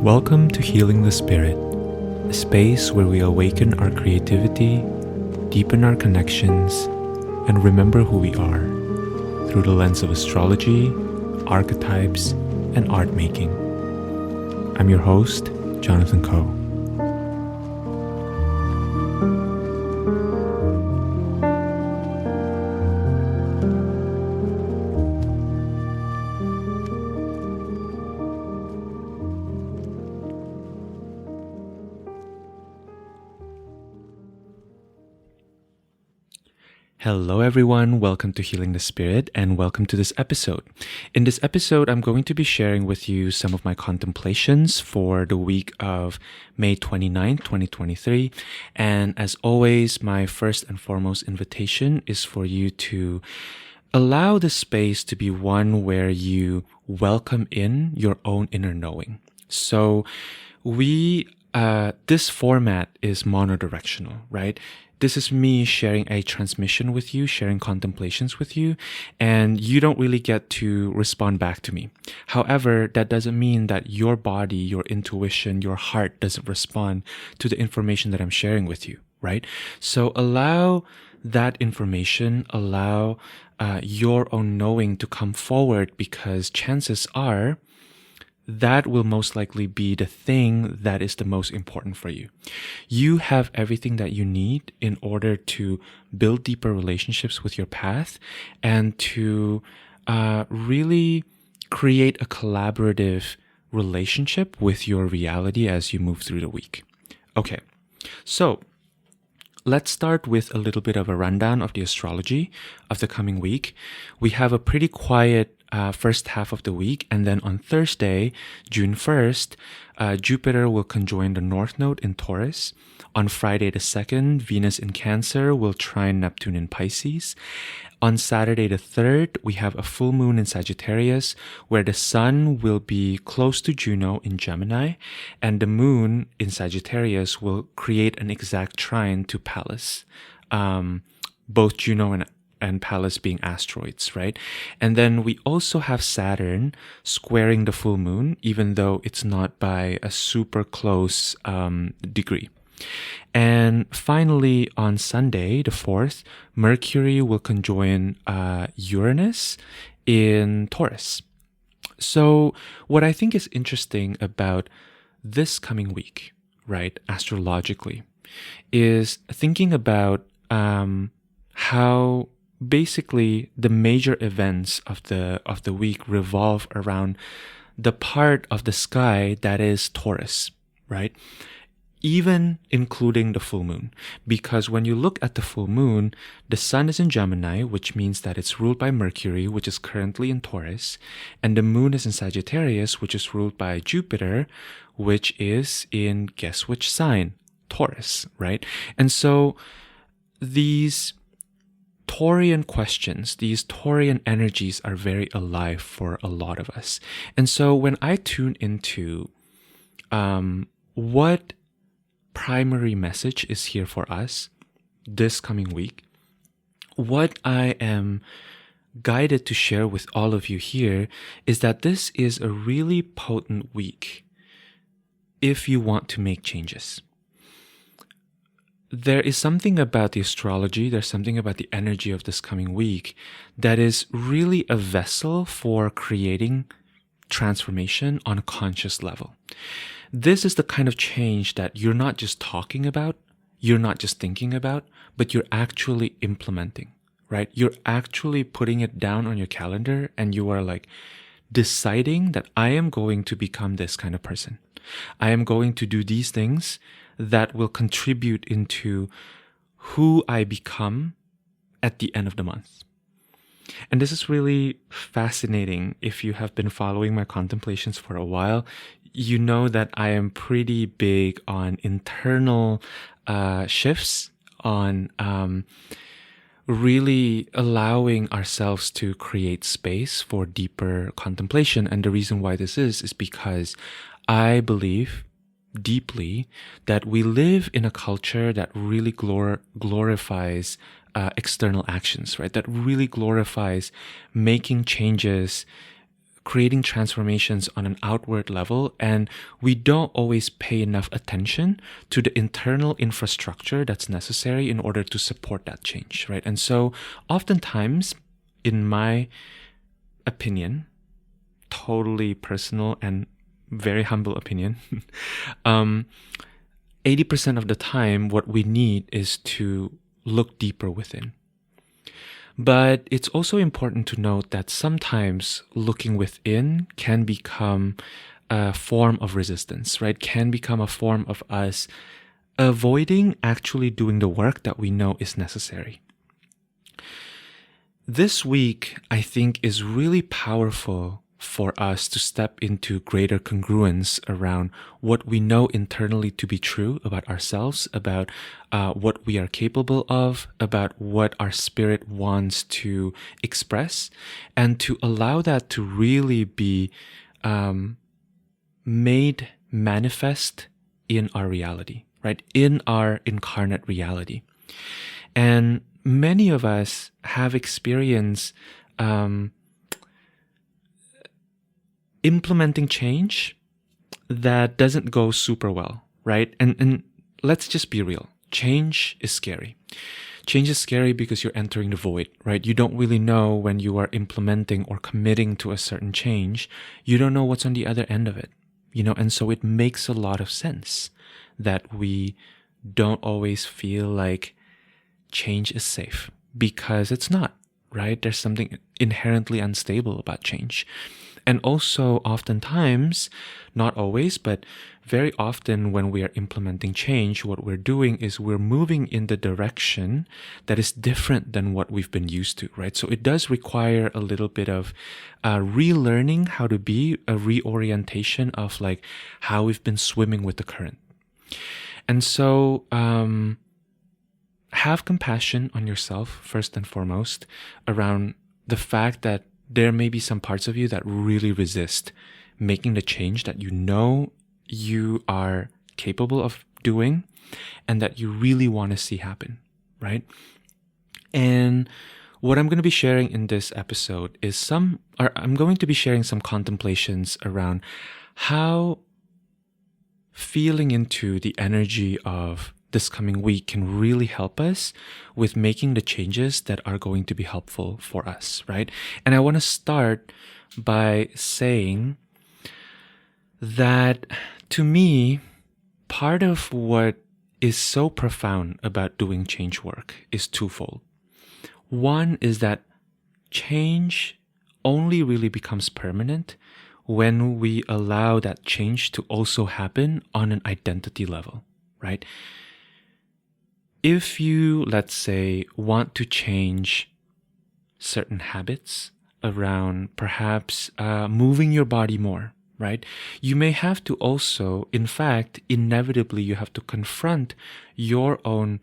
Welcome to Healing the Spirit, a space where we awaken our creativity, deepen our connections, and remember who we are through the lens of astrology, archetypes, and art making. I'm your host, Jonathan Coe. Hello everyone, welcome to Healing the Spirit and welcome to this episode. In this episode, I'm going to be sharing with you some of my contemplations for the week of May 29, 2023. And as always, my first and foremost invitation is for you to allow the space to be one where you welcome in your own inner knowing. So this format is monodirectional, right? This is me sharing a transmission with you, sharing contemplations with you, and you don't really get to respond back to me. However, that doesn't mean that your body, your intuition, your heart doesn't respond to the information that I'm sharing with you, right? So allow that information, allow your own knowing to come forward, because chances are that will most likely be the thing that is the most important for you. You have everything that you need in order to build deeper relationships with your path and to really create a collaborative relationship with your reality as you move through the week. Okay, so let's start with a little bit of a rundown of the astrology of the coming week. We have a pretty quiet first half of the week, and then on Thursday, June 1st, Jupiter will conjoin the North Node in Taurus. On Friday the 2nd, Venus in Cancer will trine Neptune in Pisces. On Saturday the 3rd, we have a full moon in Sagittarius, where the sun will be close to Juno in Gemini, and the moon in Sagittarius will create an exact trine to Pallas. Both Juno and Pallas being asteroids, right? And then we also have Saturn squaring the full moon, even though it's not by a super close degree. And finally, on Sunday, the 4th, Mercury will conjoin Uranus in Taurus. So what I think is interesting about this coming week, right, astrologically, is thinking about how basically the major events of the week revolve around the part of the sky that is Taurus, right? Even including the full moon, because when you look at the full moon, the sun is in Gemini, which means that it's ruled by Mercury, which is currently in Taurus, and the moon is in Sagittarius, which is ruled by Jupiter, which is in, guess which sign? Taurus, right? And so these Taurian questions, these Taurian energies are very alive for a lot of us. And so when I tune into what primary message is here for us this coming week, what I am guided to share with all of you here is that this is a really potent week if you want to make changes. There is something about the astrology, there's something about the energy of this coming week that is really a vessel for creating transformation on a conscious level. This is the kind of change that you're not just talking about, you're not just thinking about, but you're actually implementing, right? You're actually putting it down on your calendar and you are like deciding that I am going to become this kind of person. I am going to do these things that will contribute into who I become at the end of the month. And this is really fascinating. If you have been following my contemplations for a while, you know that I am pretty big on internal shifts, on really allowing ourselves to create space for deeper contemplation. And the reason why this is because I believe deeply that we live in a culture that really glorifies external actions, right? That really glorifies making changes creating transformations on an outward level, and we don't always pay enough attention to the internal infrastructure that's necessary in order to support that change, right? And so oftentimes, in my opinion, totally personal and very humble opinion, 80% of the time, what we need is to look deeper within. But it's also important to note that sometimes looking within can become a form of resistance, right? Can become a form of us avoiding actually doing the work that we know is necessary. This week, I think, is really powerful for us to step into greater congruence around what we know internally to be true about ourselves, about what we are capable of, about what our spirit wants to express, and to allow that to really be made manifest in our reality, right? In our incarnate reality. And many of us have experienced implementing change that doesn't go super well, right? And let's just be real. Change is scary. Change is scary because you're entering the void, right? You don't really know when you are implementing or committing to a certain change. You don't know what's on the other end of it, and so it makes a lot of sense that we don't always feel like change is safe, because it's not, right? There's something inherently unstable about change. And also oftentimes, not always, but very often when we are implementing change, what we're doing is we're moving in the direction that is different than what we've been used to, right? So it does require a little bit of relearning how to be, a reorientation of like how we've been swimming with the current. And so have compassion on yourself, first and foremost, around the fact that there may be some parts of you that really resist making the change that you know you are capable of doing and that you really want to see happen, right? And what I'm going to be sharing in this episode is I'm going to be sharing some contemplations around how feeling into the energy of this coming week can really help us with making the changes that are going to be helpful for us, right? And I want to start by saying that to me, part of what is so profound about doing change work is twofold. One is that change only really becomes permanent when we allow that change to also happen on an identity level, right? If you, let's say, want to change certain habits around perhaps moving your body more, right? You may have to also, in fact, inevitably, you have to confront your own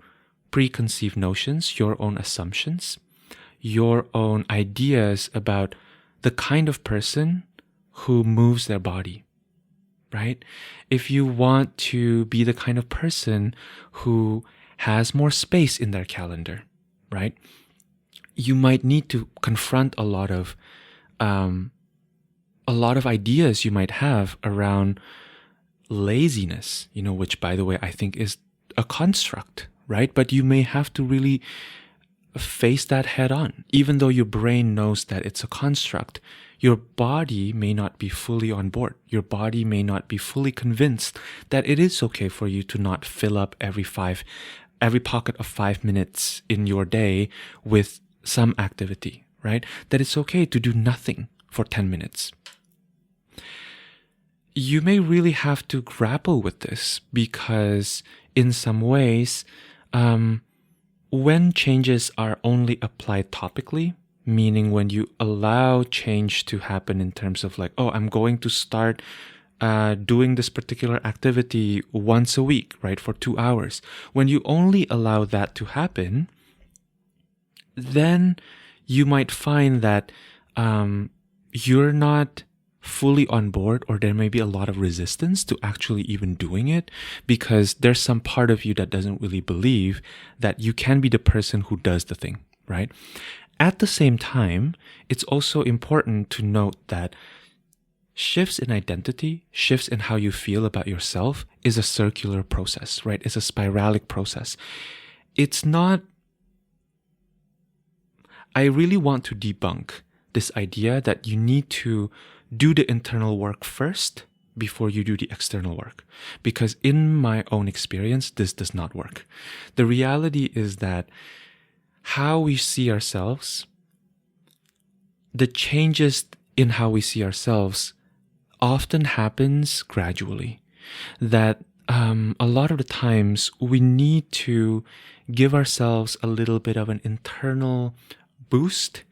preconceived notions, your own assumptions, your own ideas about the kind of person who moves their body, right? If you want to be the kind of person who has more space in their calendar, right? You might need to confront a lot of ideas you might have around laziness, which, by the way, I think is a construct, right? But you may have to really face that head on. Even though your brain knows that it's a construct, your body may not be fully on board. Your body may not be fully convinced that it is okay for you to not fill up every pocket of 5 minutes in your day with some activity, right? That it's okay to do nothing for 10 minutes. You may really have to grapple with this because in some ways, when changes are only applied topically, meaning when you allow change to happen in terms of like, oh, I'm going to start doing this particular activity once a week, right, for 2 hours. When you only allow that to happen, then you might find that you're not fully on board, or there may be a lot of resistance to actually even doing it because there's some part of you that doesn't really believe that you can be the person who does the thing, right? At the same time, it's also important to note that shifts in identity, shifts in how you feel about yourself is a circular process, right? It's a spiralic process. It's not. I really want to debunk this idea that you need to do the internal work first before you do the external work. Because in my own experience, this does not work. The reality is that how we see ourselves, the changes in how we see ourselves often happens gradually. That a lot of the times we need to give ourselves a little bit of an internal boost,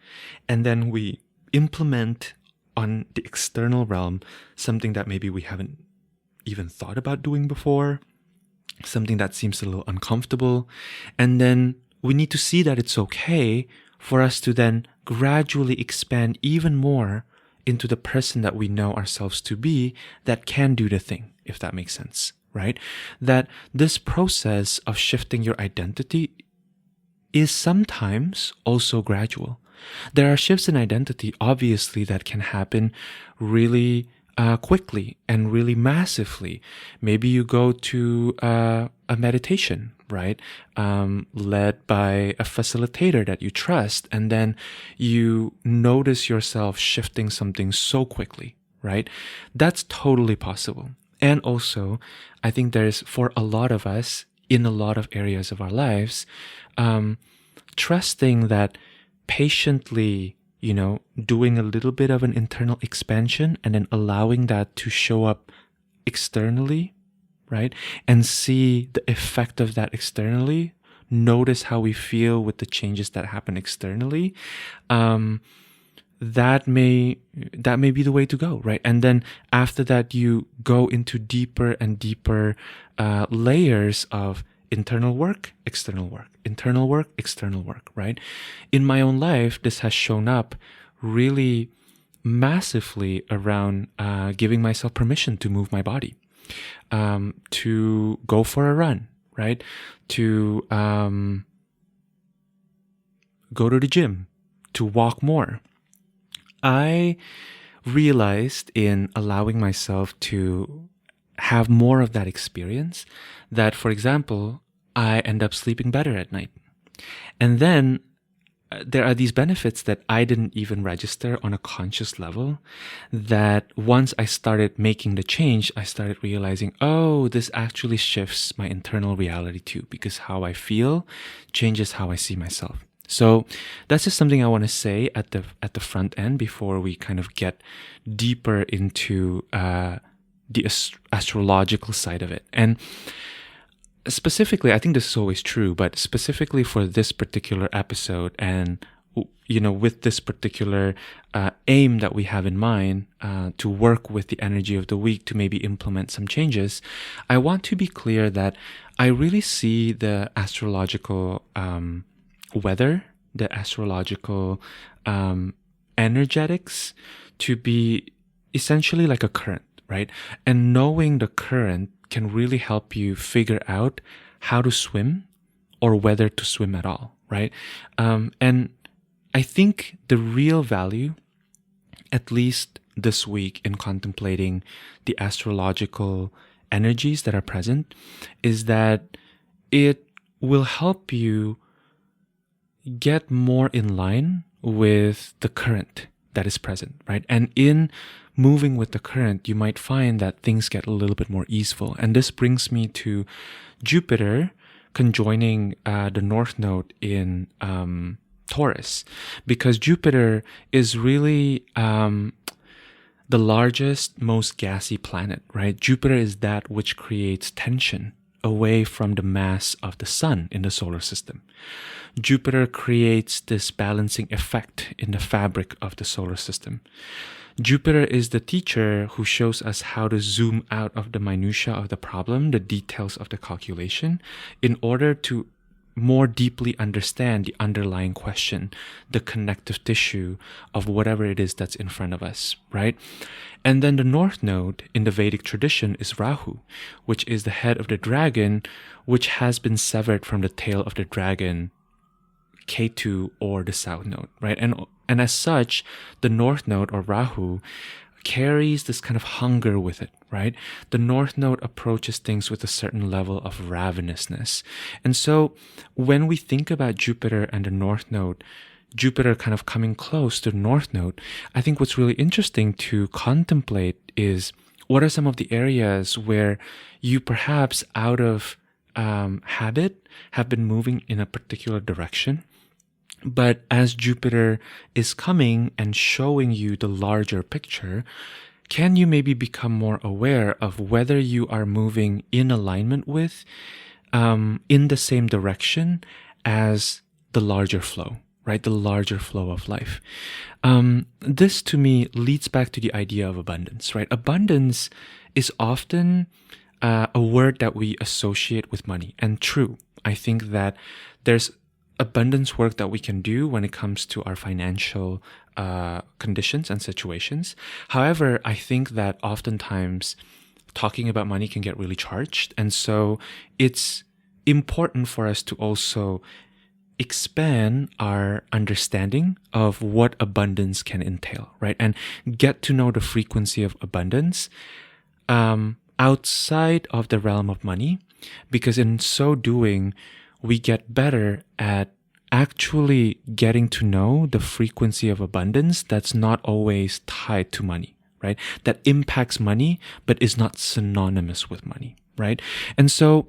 and then we implement on the external realm something that maybe we haven't even thought about doing before, something that seems a little uncomfortable, and then we need to see that it's okay for us to then gradually expand even more into the person that we know ourselves to be that can do the thing, if that makes sense, right? That this process of shifting your identity is sometimes also gradual. There are shifts in identity, obviously, that can happen really quickly and really massively. Maybe you go to a meditation, right? Led by a facilitator that you trust, and then you notice yourself shifting something so quickly, right? That's totally possible. And also, I think there's, for a lot of us, in a lot of areas of our lives, trusting that patiently, doing a little bit of an internal expansion and then allowing that to show up externally, right? And see the effect of that externally, notice how we feel with the changes that happen externally. That may be the way to go, right? And then after that, you go into deeper and deeper layers of internal work, external work, internal work, external work, right? In my own life, this has shown up really massively around giving myself permission to move my body, to go for a run, right? To go to the gym, to walk more. I realized in allowing myself to have more of that experience that, for example, I end up sleeping better at night. And then there are these benefits that I didn't even register on a conscious level, that once I started making the change, I started realizing, oh, this actually shifts my internal reality too, because how I feel changes how I see myself. So that's just something I want to say at the front end before we kind of get deeper into the astrological side of it. And specifically, I think this is always true, but specifically for this particular episode and, with this particular aim that we have in mind to work with the energy of the week to maybe implement some changes, I want to be clear that I really see the astrological weather, the astrological energetics to be essentially like a current, right? And knowing the current can really help you figure out how to swim or whether to swim at all, right? And I think the real value, at least this week in contemplating the astrological energies that are present, is that it will help you get more in line with the current that is present, right? And in moving with the current, you might find that things get a little bit more easeful. And this brings me to Jupiter conjoining the North Node in Taurus, because Jupiter is really the largest, most gassy planet, right? Jupiter is that which creates tension away from the mass of the sun in the solar system. Jupiter creates this balancing effect in the fabric of the solar system. Jupiter is the teacher who shows us how to zoom out of the minutia of the problem, the details of the calculation, in order to more deeply understand the underlying question, the connective tissue of whatever it is that's in front of us, right? And then the North Node in the Vedic tradition is Rahu, which is the head of the dragon, which has been severed from the tail of the dragon, Ketu, or the South Node, right? And as such, the North Node, or Rahu, carries this kind of hunger with it, right? The North Node approaches things with a certain level of ravenousness. And so when we think about Jupiter and the North Node, Jupiter kind of coming close to the North Node, I think what's really interesting to contemplate is what are some of the areas where you perhaps out of habit have been moving in a particular direction. But as Jupiter is coming and showing you the larger picture, can you maybe become more aware of whether you are moving in alignment with, in the same direction as the larger flow, right? The larger flow of life. This to me leads back to the idea of abundance, right? Abundance is often a word that we associate with money. And true, I think that there's abundance work that we can do when it comes to our financial conditions and situations. However, I think that oftentimes talking about money can get really charged. And so it's important for us to also expand our understanding of what abundance can entail, right? And get to know the frequency of abundance outside of the realm of money, because in so doing, we get better at actually getting to know the frequency of abundance that's not always tied to money, right? That impacts money, but is not synonymous with money, right? And so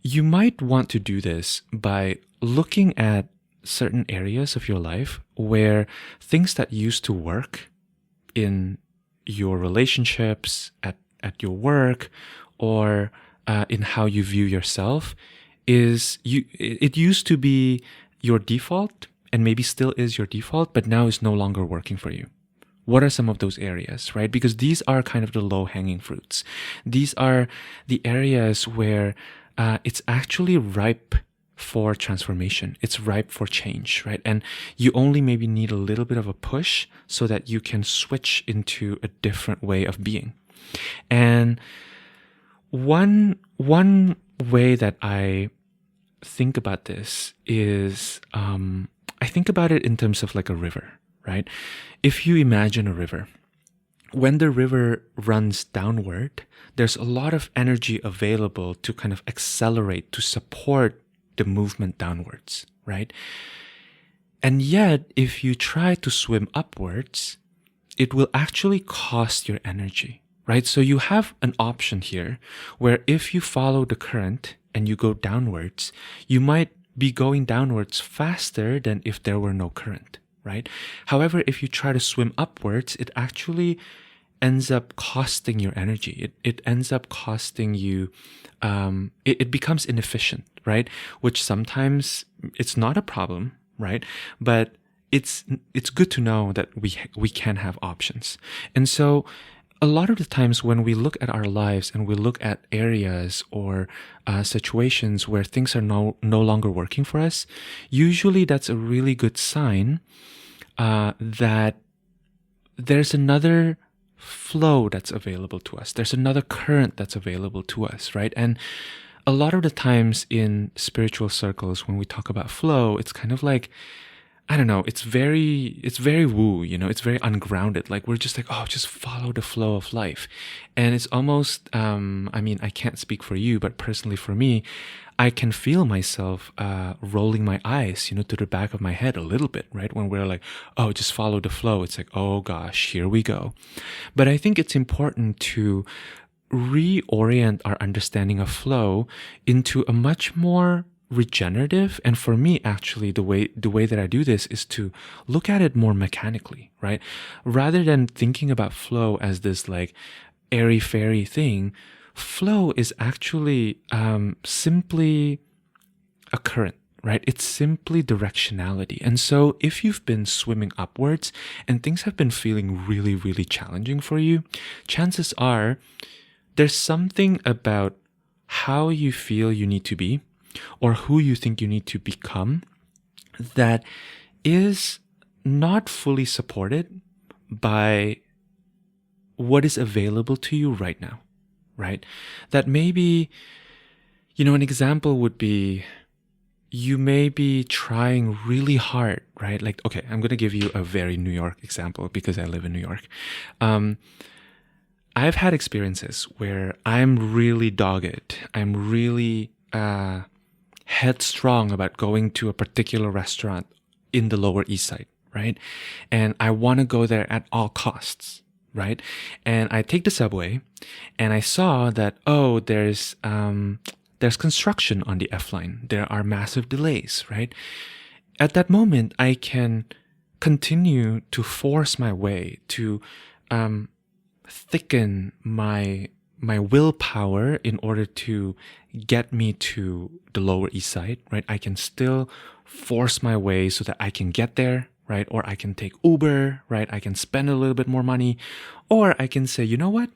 you might want to do this by looking at certain areas of your life where things that used to work in your relationships, at your work, or in how you view yourself, it used to be your default and maybe still is your default, but now is no longer working for you. What are some of those areas, right? Because these are kind of the low-hanging fruits. These are the areas where it's actually ripe for transformation. It's ripe for change, right? And you only maybe need a little bit of a push so that you can switch into a different way of being. And one way that I think about this is I think about it in terms of like a river, right? If you imagine a river, when the river runs downward, there's a lot of energy available to kind of accelerate, to support the movement downwards, right? And yet, if you try to swim upwards, it will actually cost your energy, right? So you have an option here where if you follow the current and you go downwards, you might be going downwards faster than if there were no current, right? However, if you try to swim upwards, it actually ends up costing your energy. It ends up costing you, it becomes inefficient, right? Which sometimes it's not a problem, right? But it's good to know that we can have options. And so a lot of the times when we look at our lives and we look at areas or situations where things are no longer working for us, usually that's a really good sign that there's another flow that's available to us. There's another current that's available to us, right? And a lot of the times in spiritual circles, when we talk about flow, it's kind of like, I don't know, it's very woo, it's very ungrounded. Like we're just like, oh, just follow the flow of life. And it's almost, I can't speak for you, but personally for me, I can feel myself rolling my eyes, to the back of my head a little bit, right? When we're like, oh, just follow the flow. It's like, oh gosh, here we go. But I think it's important to reorient our understanding of flow into a much more regenerative, and for me actually the way that I do this is to look at it more mechanically, right? Rather than thinking about flow as this like airy-fairy thing, flow is actually simply a current, right? It's simply directionality. And so if you've been swimming upwards and things have been feeling really, really challenging for you, chances are there's something about how you feel you need to be or who you think you need to become that is not fully supported by what is available to you right now, right? That maybe, an example would be, you may be trying really hard, right? Like, okay, I'm going to give you a very New York example because I live in New York. I've had experiences where I'm really dogged. I'm really headstrong about going to a particular restaurant in the Lower East Side, right? And I want to go there at all costs, right? And I take the subway and I saw that, oh, there's construction on the F line. There are massive delays, right? At that moment, I can continue to force my way to thicken my willpower in order to get me to the Lower East Side, right? I can still force my way so that I can get there, right? Or I can take Uber, right? I can spend a little bit more money, or I can say, you know what?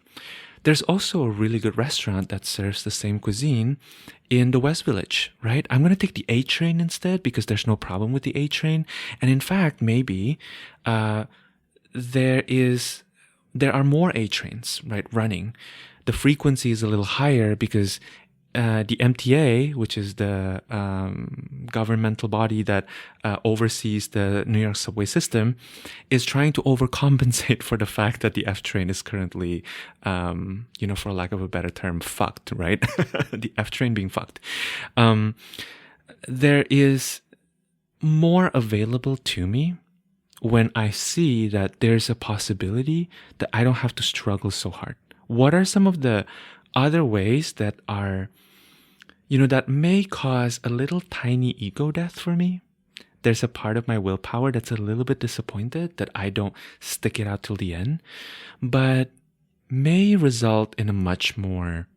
There's also a really good restaurant that serves the same cuisine in the West Village, right? I'm going to take the A train instead because there's no problem with the A train. And in fact, maybe there are more A trains, right, running. The frequency is a little higher because the MTA, which is the governmental body that oversees the New York subway system, is trying to overcompensate for the fact that the F train is currently, for lack of a better term, fucked, right? The F train being fucked. There is more available to me when I see that there's a possibility that I don't have to struggle so hard. What are some of the other ways that are, that may cause a little tiny ego death for me? There's a part of my willpower that's a little bit disappointed that I don't stick it out till the end, but may result in a much more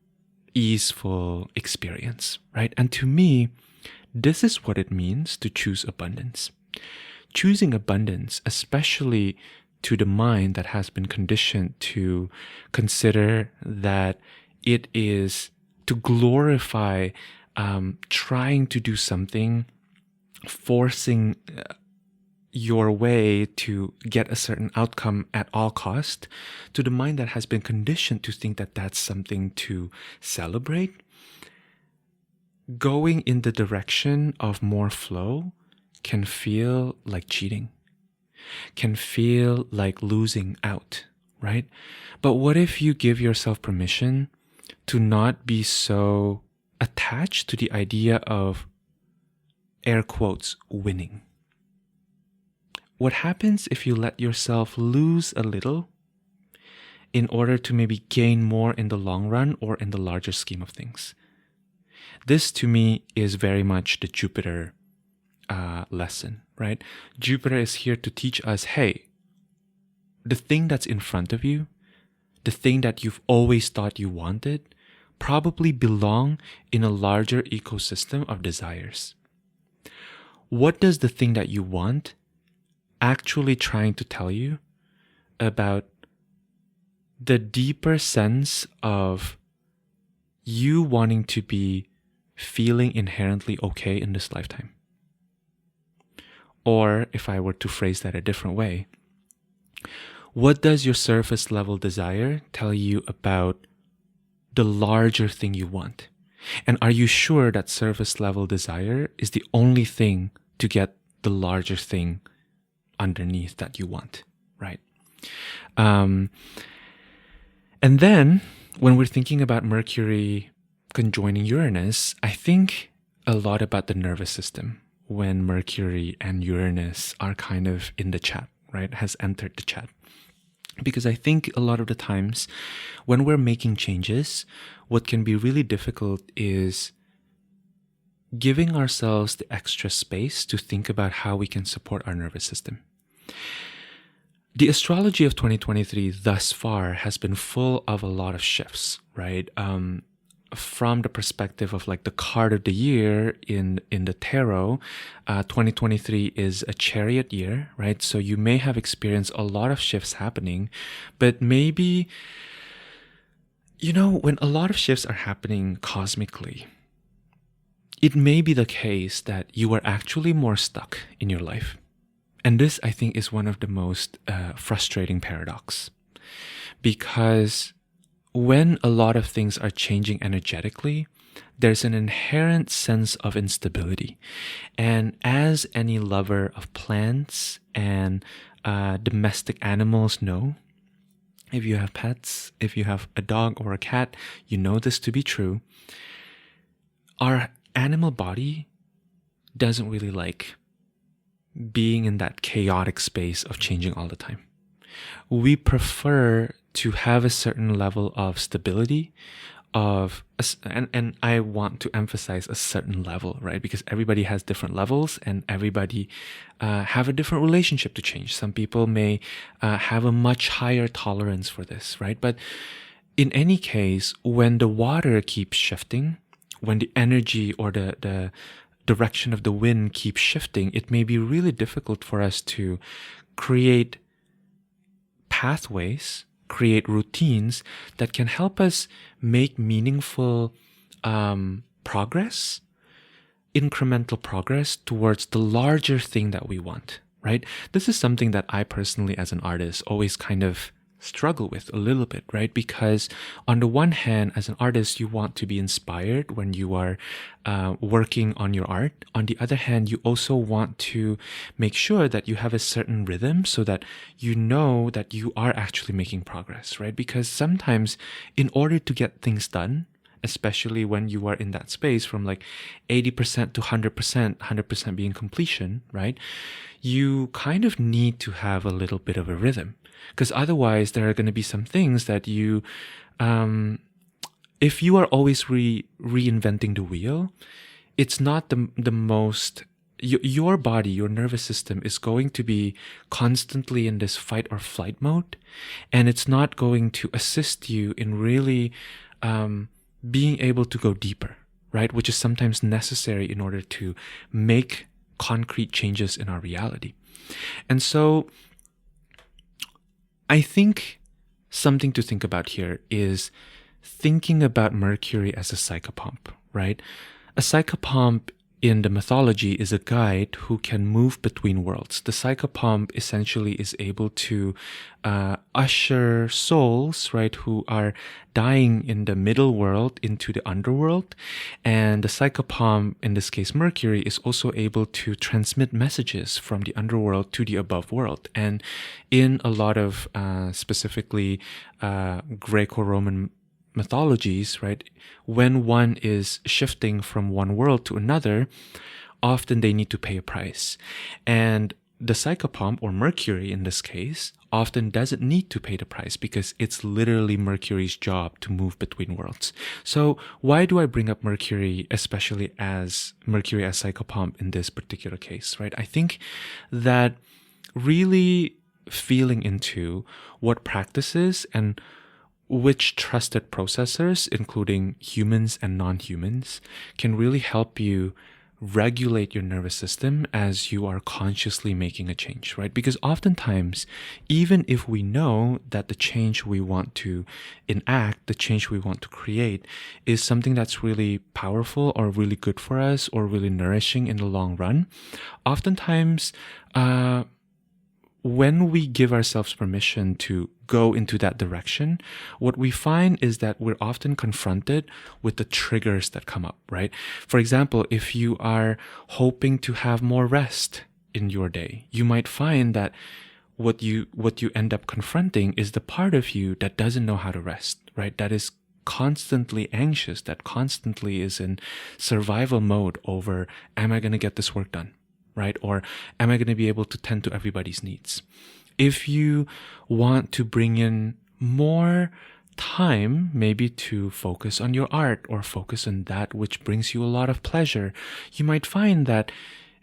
easeful experience, right? And to me, this is what it means to choose abundance. Choosing abundance, especially to the mind that has been conditioned to consider that it is to glorify trying to do something, forcing your way to get a certain outcome at all cost, to the mind that has been conditioned to think that that's something to celebrate. Going in the direction of more flow can feel like cheating, can feel like losing out, right? But what if you give yourself permission to not be so attached to the idea of, air quotes, winning? What happens if you let yourself lose a little in order to maybe gain more in the long run or in the larger scheme of things? This to me is very much the Jupiter lesson, right? Jupiter is here to teach us, hey, the thing that's in front of you, the thing that you've always thought you wanted, probably belong in a larger ecosystem of desires. What does the thing that you want actually trying to tell you about the deeper sense of you wanting to be feeling inherently okay in this lifetime? Or if I were to phrase that a different way, what does your surface level desire tell you about the larger thing you want? And are you sure that surface level desire is the only thing to get the larger thing underneath that you want, right? And then when we're thinking about Mercury conjoining Uranus, I think a lot about the nervous system when Mercury and Uranus are kind of in the chat, right? Has entered the chat. Because I think a lot of the times when we're making changes, what can be really difficult is giving ourselves the extra space to think about how we can support our nervous system. The astrology of 2023 thus far has been full of a lot of shifts, right? From the perspective of like the card of the year in the tarot, 2023 is a chariot year, right? So you may have experienced a lot of shifts happening, but maybe, when a lot of shifts are happening cosmically, it may be the case that you are actually more stuck in your life. And this, I think, is one of the most frustrating paradox, because when a lot of things are changing energetically, there's an inherent sense of instability. And as any lover of plants and domestic animals know, if you have pets, if you have a dog or a cat, you know this to be true. Our animal body doesn't really like being in that chaotic space of changing all the time. We prefer to have a certain level of stability, and I want to emphasize a certain level, right? Because everybody has different levels, and everybody have a different relationship to change. Some people may have a much higher tolerance for this, right? But in any case, when the water keeps shifting, when the energy or the direction of the wind keeps shifting, it may be really difficult for us to create pathways, create routines that can help us make meaningful progress, incremental progress towards the larger thing that we want, right? This is something that I personally, as an artist, always kind of struggle with a little bit, right? Because on the one hand, as an artist, you want to be inspired when you are working on your art. On the other hand, you also want to make sure that you have a certain rhythm so that you know that you are actually making progress, right? Because sometimes in order to get things done, especially when you are in that space from like 80% to 100%, 100% being completion, right? You kind of need to have a little bit of a rhythm. Because otherwise, there are going to be some things that you, if you are always reinventing the wheel, it's not the most, your body, your nervous system is going to be constantly in this fight or flight mode. And it's not going to assist you in really being able to go deeper, right? Which is sometimes necessary in order to make concrete changes in our reality. And so I think something to think about here is thinking about Mercury as a psychopomp, right? A psychopomp in the mythology is a guide who can move between worlds. The psychopomp essentially is able to usher souls, right, who are dying in the middle world into the underworld. And the psychopomp, in this case Mercury, is also able to transmit messages from the underworld to the above world. And in a lot of specifically Greco-Roman mythologies, right, when one is shifting from one world to another, often they need to pay a price. And the psychopomp, or Mercury in this case, often doesn't need to pay the price because it's literally Mercury's job to move between worlds. So why do I bring up Mercury, especially as Mercury as psychopomp in this particular case, right? I think that really feeling into what practices and which trusted processors, including humans and non-humans, can really help you regulate your nervous system as you are consciously making a change, right? Because oftentimes, even if we know that the change we want to enact, the change we want to create, is something that's really powerful or really good for us or really nourishing in the long run, oftentimes, when we give ourselves permission to go into that direction, what we find is that we're often confronted with the triggers that come up, right? For example, if you are hoping to have more rest in your day, you might find that what you end up confronting is the part of you that doesn't know how to rest, right? That is constantly anxious, that constantly is in survival mode over, am I going to get this work done? Right? Or am I going to be able to tend to everybody's needs? If you want to bring in more time, maybe to focus on your art or focus on that which brings you a lot of pleasure, you might find that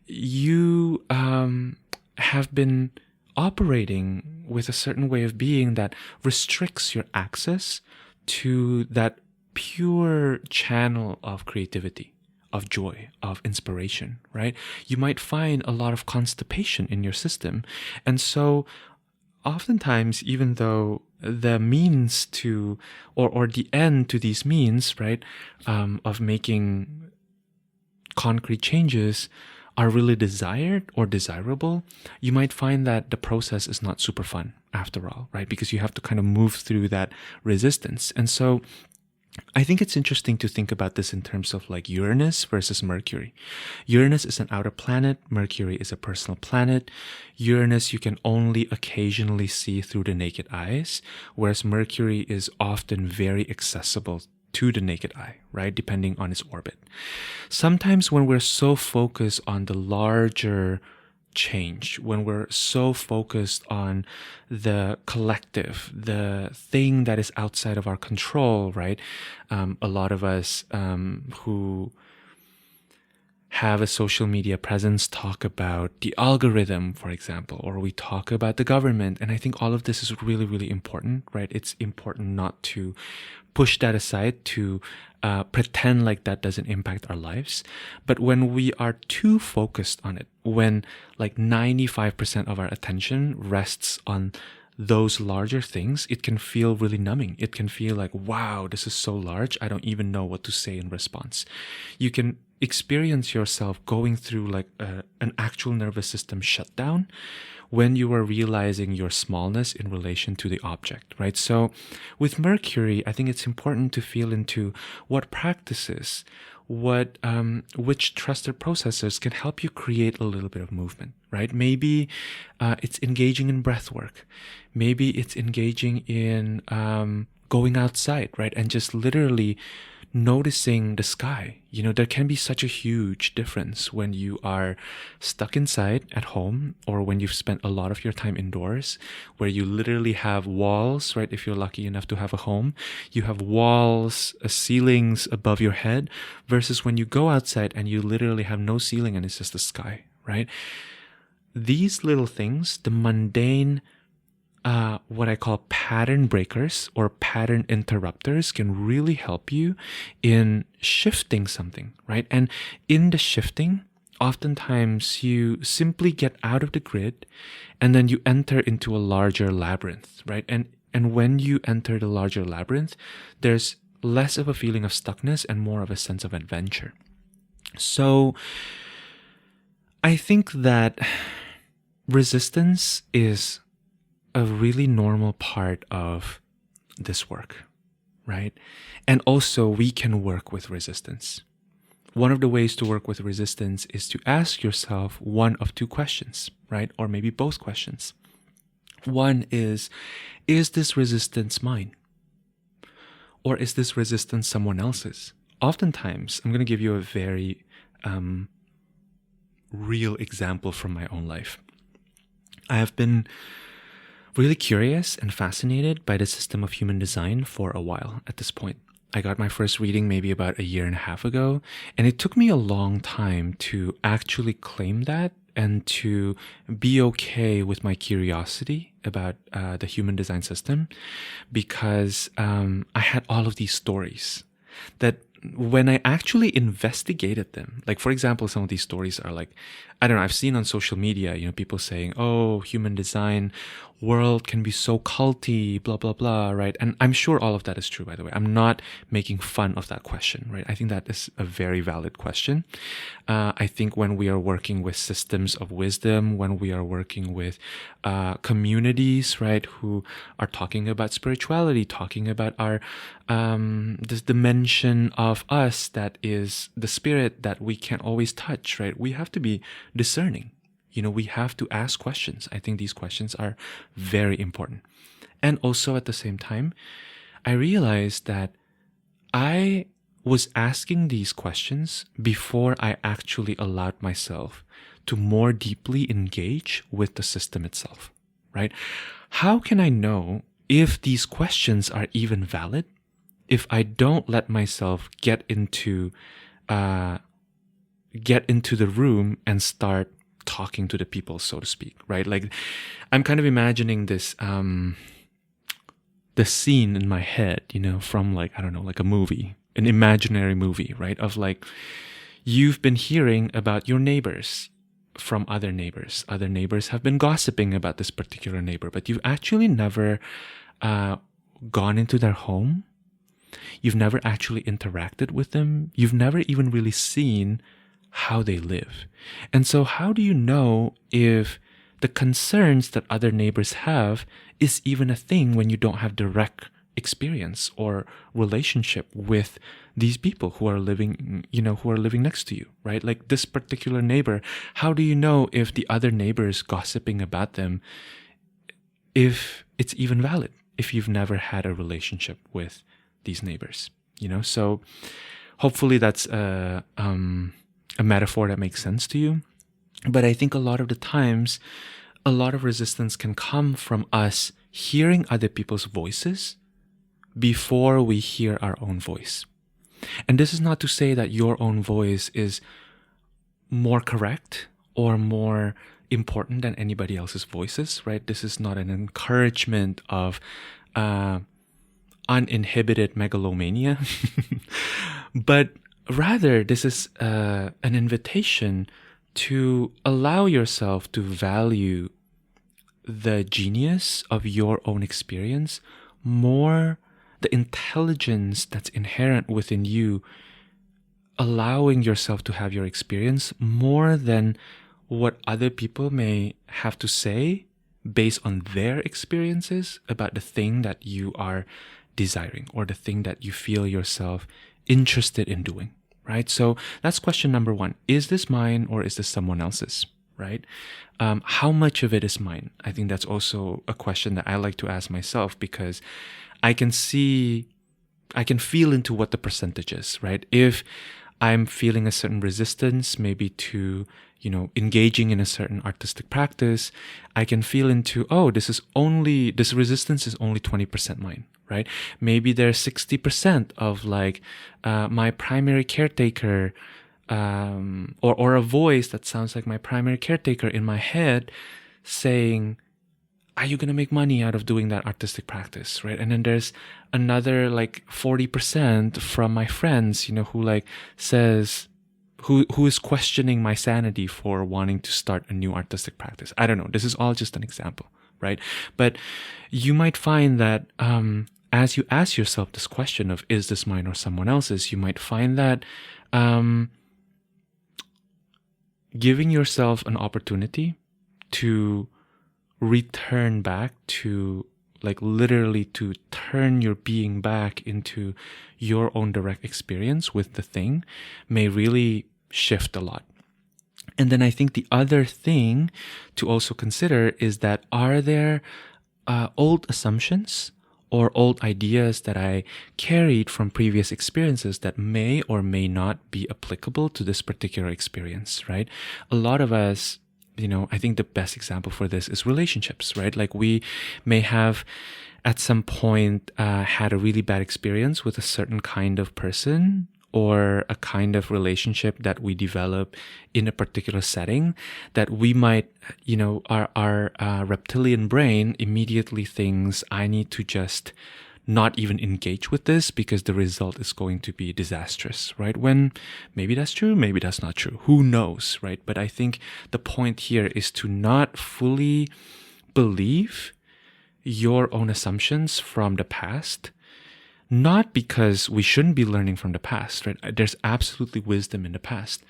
you have been operating with a certain way of being that restricts your access to that pure channel of creativity, of joy, of inspiration, right? You might find a lot of constipation in your system. And so oftentimes, even though the means to, or the end to these means, right, of making concrete changes are really desired or desirable, you might find that the process is not super fun after all, right? Because you have to kind of move through that resistance. And so I think it's interesting to think about this in terms of like Uranus versus Mercury. Uranus is an outer planet, Mercury is a personal planet. Uranus you can only occasionally see through the naked eyes, whereas Mercury is often very accessible to the naked eye, right? Depending on its orbit. Sometimes when we're so focused on the larger change, when we're so focused on the collective, the thing that is outside of our control, right? A lot of us who have a social media presence talk about the algorithm, for example, or we talk about the government. And I think all of this is really, really important, right? It's important not to push that aside, to pretend like that doesn't impact our lives. But when we are too focused on it, when like 95% of our attention rests on those larger things, it can feel really numbing. It can feel like, wow, this is so large. I don't even know what to say in response. You can experience yourself going through like an actual nervous system shutdown when you are realizing your smallness in relation to the object, right? So with Mercury, I think it's important to feel into what practices, which trusted processors can help you create a little bit of movement, right? Maybe it's engaging in breath work. Maybe it's engaging in going outside, right? And just literally noticing the sky. You know, there can be such a huge difference when you are stuck inside at home, or when you've spent a lot of your time indoors, where you literally have walls, right? If you're lucky enough to have a home, you have walls, ceilings above your head, versus when you go outside and you literally have no ceiling and it's just the sky, right? These little things, the mundane, what I call pattern breakers or pattern interrupters, can really help you in shifting something, right? And in the shifting, oftentimes you simply get out of the grid and then you enter into a larger labyrinth, right? And when you enter the larger labyrinth, there's less of a feeling of stuckness and more of a sense of adventure. So I think that resistance is a really normal part of this work, right? And also we can work with resistance. One of the ways to work with resistance is to ask yourself one of two questions, right? Or maybe both questions. One is this resistance mine? Or is this resistance someone else's? Oftentimes, I'm going to give you a very real example from my own life. I have been really curious and fascinated by the system of human design for a while at this point. I got my first reading maybe about a year and a half ago, and it took me a long time to actually claim that and to be okay with my curiosity about the human design system, because I had all of these stories that when I actually investigated them, like for example, some of these stories are like, I don't know, I've seen on social media, you know, people saying, oh, human design world can be so culty, blah, blah, blah, right? And I'm sure all of that is true, by the way. I'm not making fun of that question, right? I think that is a very valid question. I think when we are working with systems of wisdom, when we are working with communities, right, who are talking about spirituality, talking about our this dimension of us that is the spirit that we can't always touch, right? We have to be discerning. You know, we have to ask questions. I think these questions are very important. And also at the same time, I realized that I was asking these questions before I actually allowed myself to more deeply engage with the system itself, right? How can I know if these questions are even valid if I don't let myself get into the room and start talking to the people, so to speak, right? Like, I'm kind of imagining this the scene in my head, you know, from like, I don't know, like a movie, an imaginary movie, right? Of like, you've been hearing about your neighbors from other neighbors. Other neighbors have been gossiping about this particular neighbor, but you've actually never gone into their home. You've never actually interacted with them. You've never even really seen how they live. And so how do you know if the concerns that other neighbors have is even a thing when you don't have direct experience or relationship with these people who are living, who are living next to you, right? Like this particular neighbor, how do you know if the other neighbors gossiping about them, if it's even valid, if you've never had a relationship with these neighbors, So hopefully that's a metaphor that makes sense to you. But I think a lot of the times, a lot of resistance can come from us hearing other people's voices before we hear our own voice. And this is not to say that your own voice is more correct or more important than anybody else's voices, right? This is not an encouragement of uninhibited megalomania, but rather this is an invitation to allow yourself to value the genius of your own experience more, the intelligence that's inherent within you, allowing yourself to have your experience more than what other people may have to say based on their experiences about the thing that you are desiring or the thing that you feel yourself interested in doing, right? So that's question number one. Is this mine or is this someone else's, right? How much of it is mine? I think that's also a question that I like to ask myself, because I can feel into what the percentage is, right? If I'm feeling a certain resistance, maybe to, engaging in a certain artistic practice, I can feel into, this resistance is only 20% mine, right? Maybe there's 60% of my primary caretaker, or a voice that sounds like my primary caretaker in my head saying, are you going to make money out of doing that artistic practice, right? And then there's another 40% from my friends, who says, who is questioning my sanity for wanting to start a new artistic practice. I don't know. This is all just an example, right? But you might find that as you ask yourself this question of, is this mine or someone else's, you might find that giving yourself an opportunity to return back to, literally to turn your being back into your own direct experience with the thing may really shift a lot. And then I think the other thing to also consider is that, are there old assumptions or old ideas that I carried from previous experiences that may or may not be applicable to this particular experience, right? A lot of us, I think the best example for this is relationships, right? We may have at some point had a really bad experience with a certain kind of person or a kind of relationship that we develop in a particular setting that we might, our reptilian brain immediately thinks, I need to just not even engage with this because the result is going to be disastrous, right? When maybe that's true, maybe that's not true. Who knows, right? But I think the point here is to not fully believe your own assumptions from the past, not because we shouldn't be learning from the past, right? There's absolutely wisdom in the past.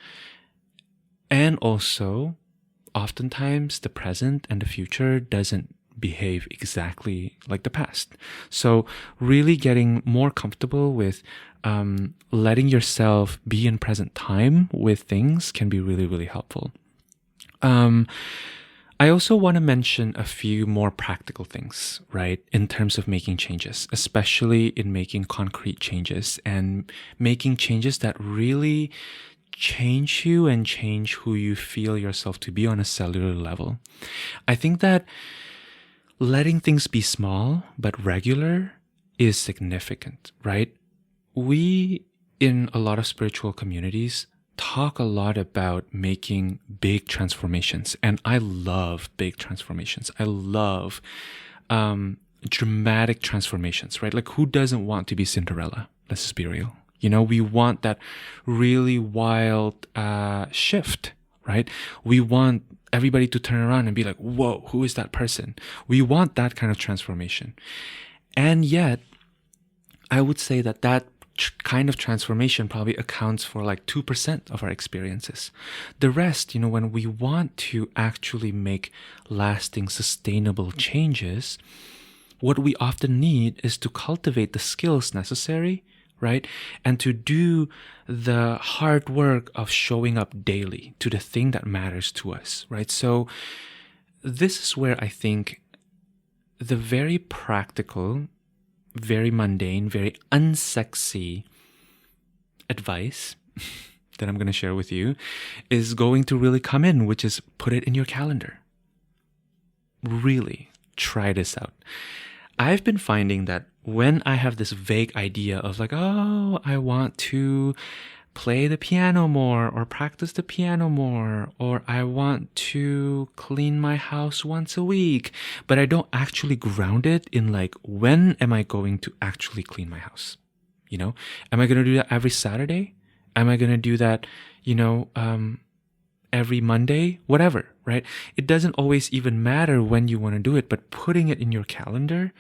And also, oftentimes the present and the future doesn't behave exactly like the past. So really getting more comfortable with letting yourself be in present time with things can be really, really helpful. I also want to mention a few more practical things, right, in terms of making changes, especially in making concrete changes and making changes that really change you and change who you feel yourself to be on a cellular level. I think that letting things be small but regular is significant, right? We, in a lot of spiritual communities, talk a lot about making big transformations. And I love big transformations. I love dramatic transformations, right? Who doesn't want to be Cinderella? Let's just be real. We want that really wild shift, right? We want everybody to turn around and be like, whoa, who is that person? We want that kind of transformation. And yet, I would say that kind of transformation probably accounts for 2% of our experiences. The rest, when we want to actually make lasting, sustainable changes, What we often need is to cultivate the skills necessary, right? And to do the hard work of showing up daily to the thing that matters to us, right? So this is where I think the very practical, very mundane, very unsexy advice that I'm going to share with you is going to really come in, which is put it in your calendar. Really try this out. I've been finding that when I have this vague idea of like, oh, I want to play the piano more or practice the piano more, or I want to clean my house once a week, but I don't actually ground it in like, when am I going to actually clean my house? You know, am I going to do that every Saturday? Am I going to do that, every Monday? Whatever, right? It doesn't always even matter when you want to do it, but putting it in your calendar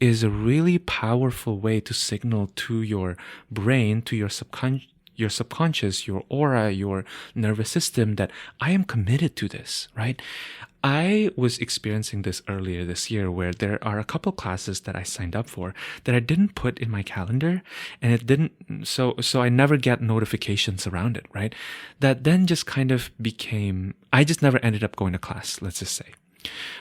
is a really powerful way to signal to your brain, to your subconscious, your aura, your nervous system that I am committed to this, right? I was experiencing this earlier this year where there are a couple classes that I signed up for that I didn't put in my calendar, and it didn't, so I never get notifications around it, right? That then just kind of became, I just never ended up going to class, let's just say.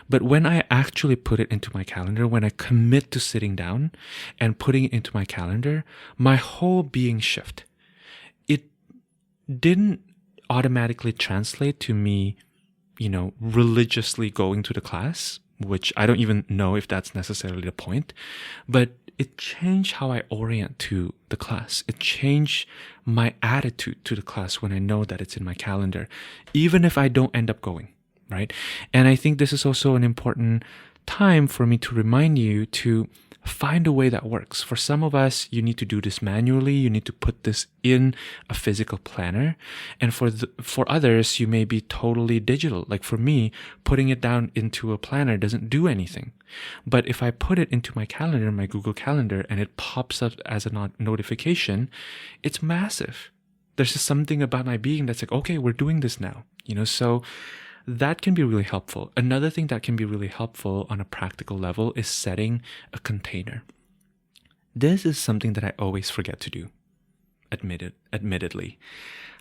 But when I actually put it into my calendar, when I commit to sitting down and putting it into my calendar, my whole being shift. It didn't automatically translate to me, religiously going to the class, which I don't even know if that's necessarily the point, but it changed how I orient to the class. It changed my attitude to the class when I know that it's in my calendar, even if I don't end up going, right? And I think this is also an important time for me to remind you to find a way that works. For some of us, you need to do this manually. You need to put this in a physical planner. And for others, you may be totally digital. Like for me, putting it down into a planner doesn't do anything. But if I put it into my calendar, my Google Calendar, and it pops up as a notification, it's massive. There's just something about my being that's like, okay, we're doing this now. So that can be really helpful. Another thing that can be really helpful on a practical level is setting a container. This is something that I always forget to do, admittedly.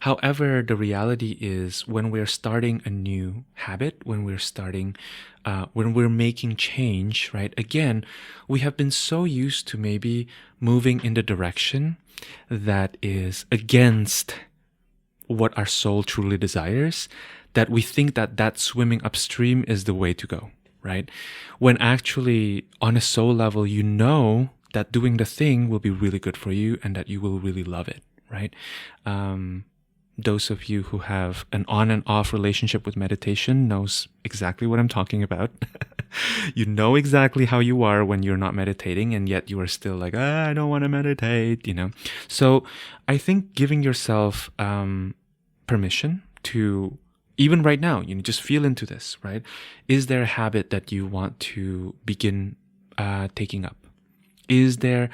However, the reality is when we're starting a new habit, when we're making change, right? Again, we have been so used to maybe moving in the direction that is against what our soul truly desires, that we think that swimming upstream is the way to go, right? When actually, on a soul level, you know that doing the thing will be really good for you and that you will really love it, right? Those of you who have an on and off relationship with meditation knows exactly what I'm talking about. You know exactly how you are when you're not meditating, and yet you are still like, I don't want to meditate, So I think giving yourself permission to, even right now, just feel into this, right? Is there a habit that you want to begin taking up? Is there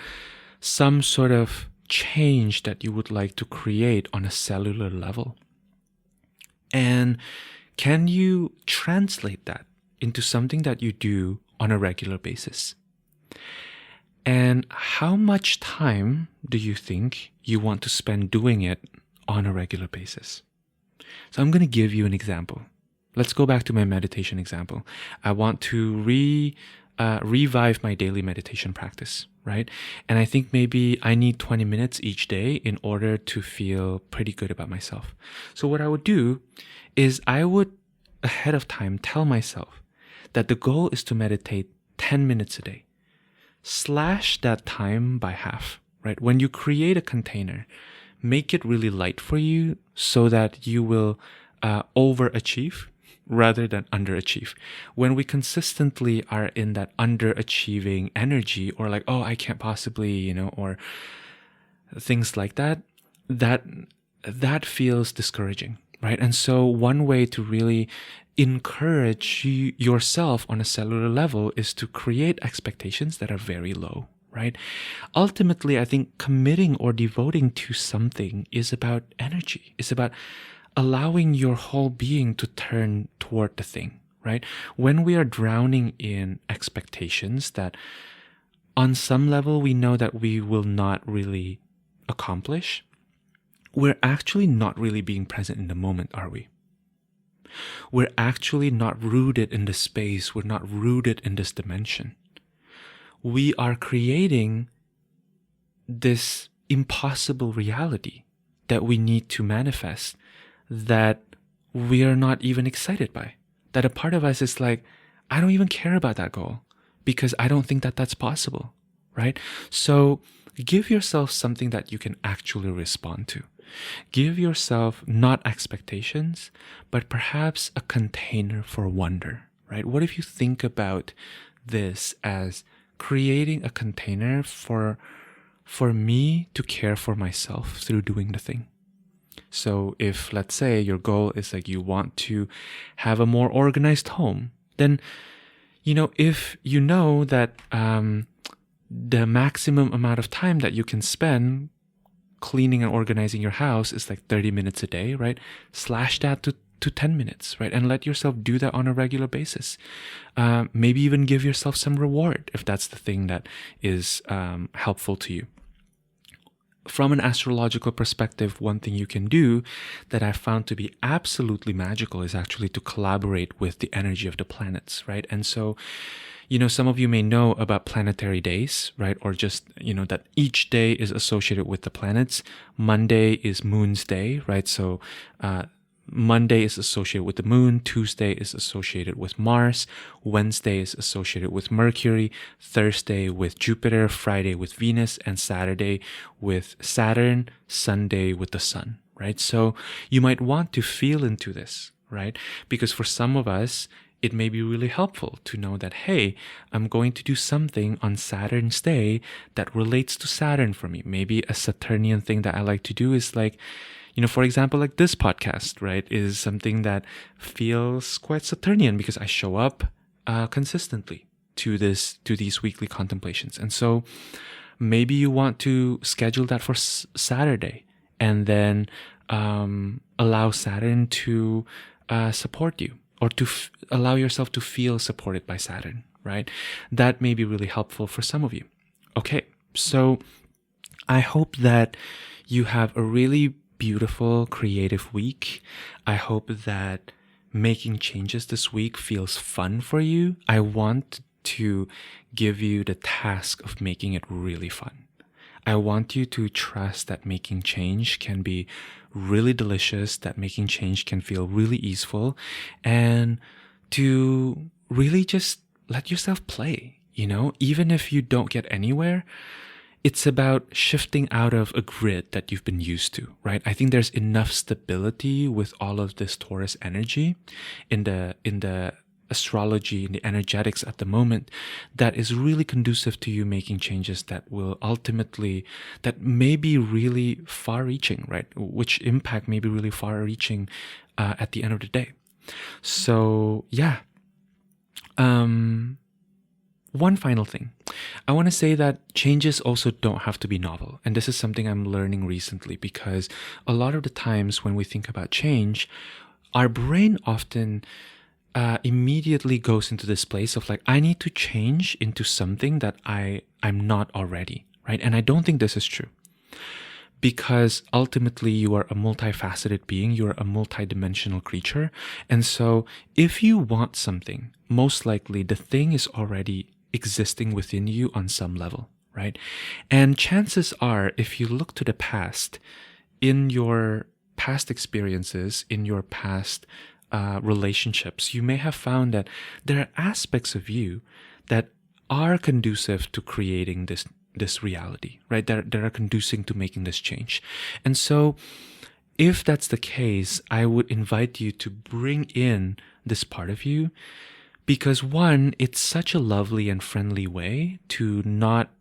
some sort of change that you would like to create on a cellular level? And can you translate that into something that you do on a regular basis? And how much time do you think you want to spend doing it on a regular basis? So I'm going to give you an example. Let's go back to my meditation example. I want to revive my daily meditation practice, right? And I think maybe I need 20 minutes each day in order to feel pretty good about myself. So what I would do is I would ahead of time tell myself that the goal is to meditate 10 minutes a day. Slash that time by half, right? When you create a container, make it really light for you so that you will overachieve rather than underachieve. When we consistently are in that underachieving energy, or like, oh, I can't possibly, or things like that, that feels discouraging, right? And so one way to really encourage yourself on a cellular level is to create expectations that are very low, right? Ultimately, I think committing or devoting to something is about energy. It's about allowing your whole being to turn toward the thing, right? When we are drowning in expectations that on some level we know that we will not really accomplish, we're actually not really being present in the moment, are we? We're actually not rooted in the space. We're not rooted in this dimension. We are creating this impossible reality that we need to manifest that we are not even excited by. That a part of us is like, I don't even care about that goal because I don't think that that's possible, right? So give yourself something that you can actually respond to. Give yourself not expectations, but perhaps a container for wonder, right? What if you think about this as creating a container for me to care for myself through doing the thing? So if, let's say, your goal is like you want to have a more organized home, then, if you know that the maximum amount of time that you can spend cleaning and organizing your house is like 30 minutes a day, right? Slash that to 10 minutes, right? And let yourself do that on a regular basis. Maybe even give yourself some reward if that's the thing that is helpful to you. From an astrological perspective, one thing you can do that I found to be absolutely magical is actually to collaborate with the energy of the planets, right? And so, some of you may know about planetary days, right? Or just, that each day is associated with the planets. Monday is Moon's Day, right? So, Monday is associated with the moon, Tuesday is associated with Mars, Wednesday is associated with Mercury, Thursday with Jupiter, Friday with Venus, and Saturday with Saturn, Sunday with the Sun, right? So you might want to feel into this, right? Because for some of us, it may be really helpful to know that, hey, I'm going to do something on Saturn's day that relates to Saturn for me. Maybe a Saturnian thing that I like to do is like, for example, like this podcast, right, is something that feels quite Saturnian because I show up consistently to these weekly contemplations. And so maybe you want to schedule that for Saturday and then allow Saturn to support you, or to allow yourself to feel supported by Saturn, right? That may be really helpful for some of you. Okay, so I hope that you have a really beautiful, creative week. I hope that making changes this week feels fun for you. I want to give you the task of making it really fun. I want you to trust that making change can be really delicious, that making change can feel really easeful, and to really just let yourself play, even if you don't get anywhere. It's about shifting out of a grid that you've been used to, right? I think there's enough stability with all of this Taurus energy in the astrology, in the energetics at the moment, that is really conducive to you making changes that will ultimately, that may be really far-reaching, right? Which impact may be really far-reaching at the end of the day. So, yeah. One final thing. I want to say that changes also don't have to be novel. And this is something I'm learning recently, because a lot of the times when we think about change, our brain often immediately goes into this place of like, I need to change into something that I'm not already, right? And I don't think this is true. Because ultimately you are a multifaceted being, you're a multidimensional creature. And so if you want something, most likely the thing is already existing within you on some level, right? And chances are, if you look to the past, in your past experiences, in your past relationships, you may have found that there are aspects of you that are conducive to creating this reality, right? That are conducing to making this change. And so if that's the case, I would invite you to bring in this part of you, because one, it's such a lovely and friendly way to not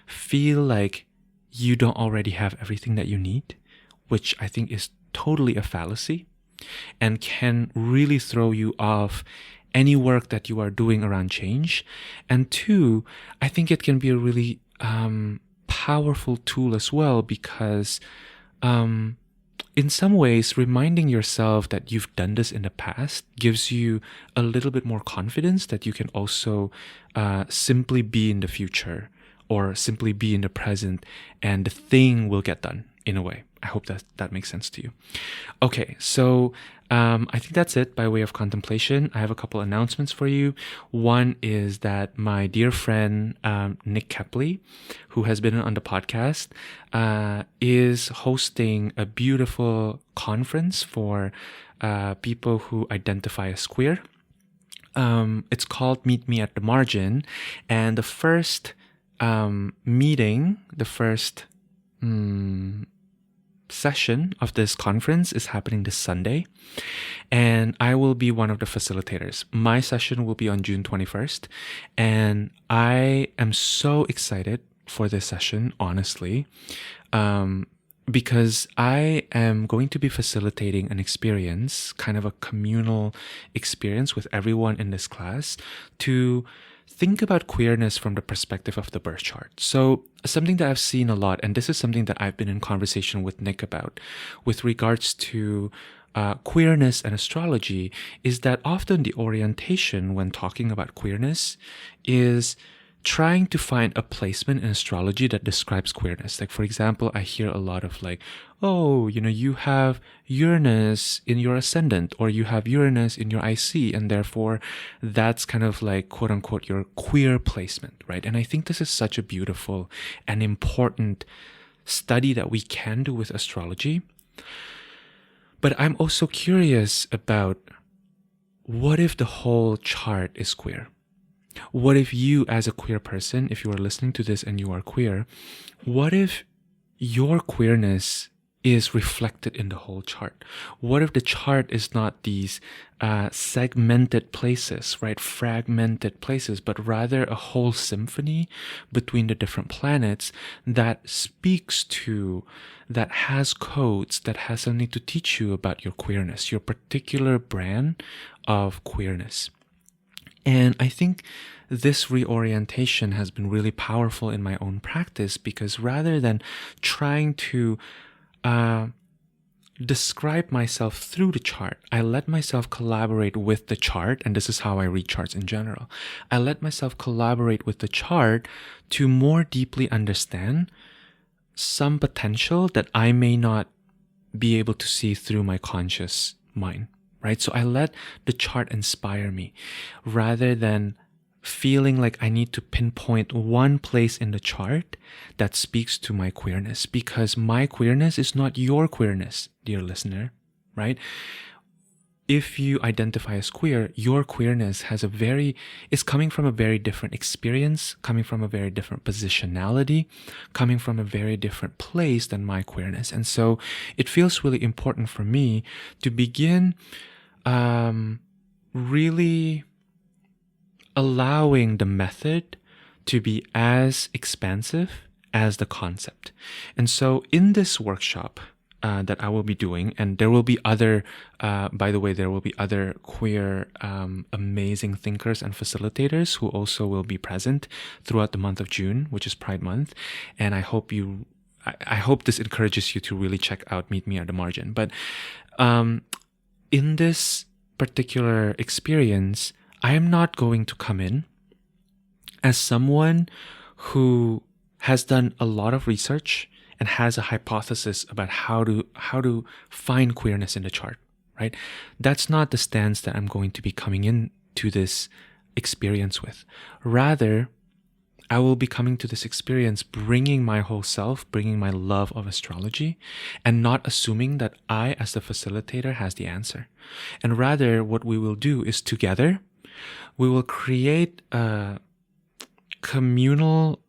feel like you don't already have everything that you need, which I think is totally a fallacy and can really throw you off any work that you are doing around change. And two, I think it can be a really powerful tool as well, because in some ways, reminding yourself that you've done this in the past gives you a little bit more confidence that you can also simply be in the future or simply be in the present, and the thing will get done in a way. I hope that makes sense to you. Okay, so I think that's it by way of contemplation. I have a couple announcements for you. One is that my dear friend Nick Kepley, who has been on the podcast, is hosting a beautiful conference for people who identify as queer. It's called Meet Me at the Margin, and the first meeting, the first session of this conference is happening this Sunday, and I will be one of the facilitators. My session will be on June 21st, and I am so excited for this session, honestly, because I am going to be facilitating an experience, kind of a communal experience with everyone in this class, to think about queerness from the perspective of the birth chart. So something that I've seen a lot, and this is something that I've been in conversation with Nick about with regards to queerness and astrology, is that often the orientation when talking about queerness is trying to find a placement in astrology that describes queerness. Like, for example, I hear a lot of like, oh, you have Uranus in your ascendant, or you have Uranus in your IC, and therefore that's kind of like, quote unquote, your queer placement, right? And I think this is such a beautiful and important study that we can do with astrology. But I'm also curious about, what if the whole chart is queer? What if you, as a queer person, if you are listening to this and you are queer, what if your queerness is reflected in the whole chart? What if the chart is not these segmented places, right? Fragmented places, but rather a whole symphony between the different planets that speaks to, that has codes, that has something to teach you about your queerness, your particular brand of queerness. And I think this reorientation has been really powerful in my own practice, because rather than trying to describe myself through the chart, I let myself collaborate with the chart, and this is how I read charts in general. I let myself collaborate with the chart to more deeply understand some potential that I may not be able to see through my conscious mind. Right? So I let the chart inspire me rather than feeling like I need to pinpoint one place in the chart that speaks to my queerness, because my queerness is not your queerness, dear listener, right? If you identify as queer, your queerness is coming from a very different experience, coming from a very different positionality, coming from a very different place than my queerness. And so it feels really important for me to begin really allowing the method to be as expansive as the concept. And so in this workshop that I will be doing, and there will be other, by the way, there will be other queer amazing thinkers and facilitators who also will be present throughout the month of June, which is Pride Month. And I hope this encourages you to really check out Meet Me at the Margin. But in this particular experience, I am not going to come in as someone who has done a lot of research and has a hypothesis about how to find queerness in the chart, right? That's not the stance that I'm going to be coming into this experience with. Rather, I will be coming to this experience bringing my whole self, bringing my love of astrology, and not assuming that I, as the facilitator, has the answer. And rather, what we will do is together, we will create a communal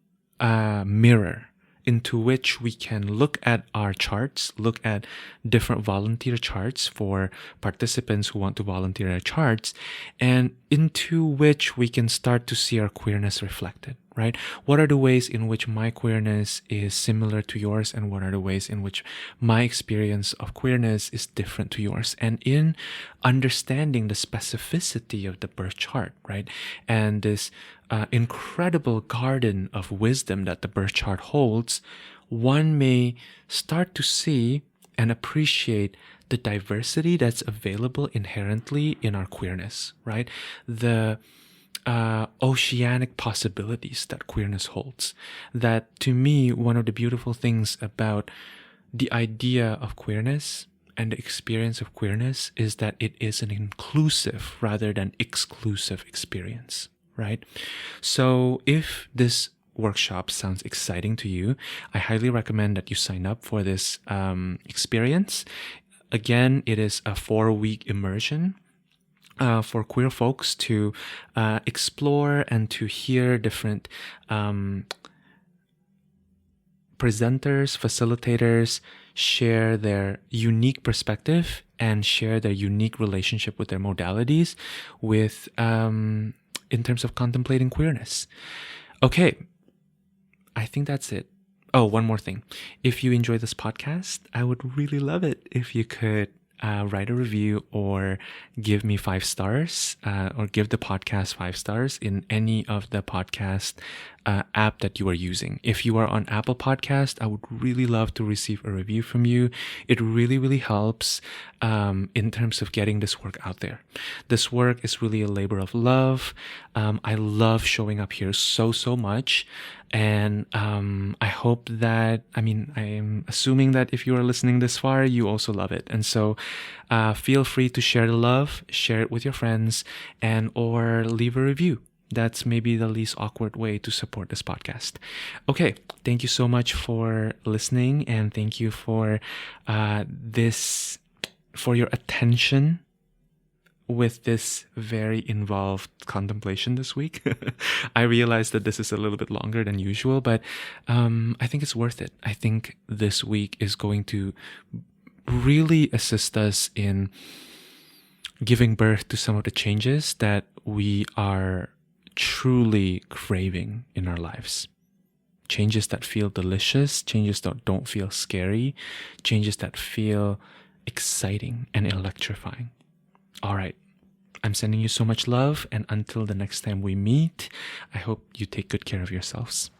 mirror into which we can look at our charts, look at different volunteer charts for participants who want to volunteer their charts, and into which we can start to see our queerness reflected, right? What are the ways in which my queerness is similar to yours, and what are the ways in which my experience of queerness is different to yours? And in understanding the specificity of the birth chart, right? And this incredible garden of wisdom that the birth chart holds, one may start to see and appreciate the diversity that's available inherently in our queerness, right? The oceanic possibilities that queerness holds. That, to me, one of the beautiful things about the idea of queerness and the experience of queerness is that it is an inclusive rather than exclusive experience, right? So if this workshop sounds exciting to you, I highly recommend that you sign up for this experience. Again, it is a 4-week immersion for queer folks to explore and to hear different presenters, facilitators share their unique perspective and share their unique relationship with their modalities with in terms of contemplating queerness. Okay, I think that's it. Oh, one more thing. If you enjoy this podcast, I would really love it if you could write a review or give me 5 stars or give the podcast 5 stars in any of the podcast app that you are using. If you are on Apple Podcast, I would really love to receive a review from you. It really, really helps in terms of getting this work out there. This work is really a labor of love. I love showing up here so much. And I hope that, I'm assuming that if you are listening this far, you also love it. And so feel free to share the love, share it with your friends, and or leave a review. That's maybe the least awkward way to support this podcast. Okay, thank you so much for listening, and thank you for for your attention with this very involved contemplation this week. I realized that this is a little bit longer than usual, but I think it's worth it. I think this week is going to really assist us in giving birth to some of the changes that we are truly craving in our lives. Changes that feel delicious, changes that don't feel scary, changes that feel exciting and electrifying. All right. I'm sending you so much love, and until the next time we meet, I hope you take good care of yourselves.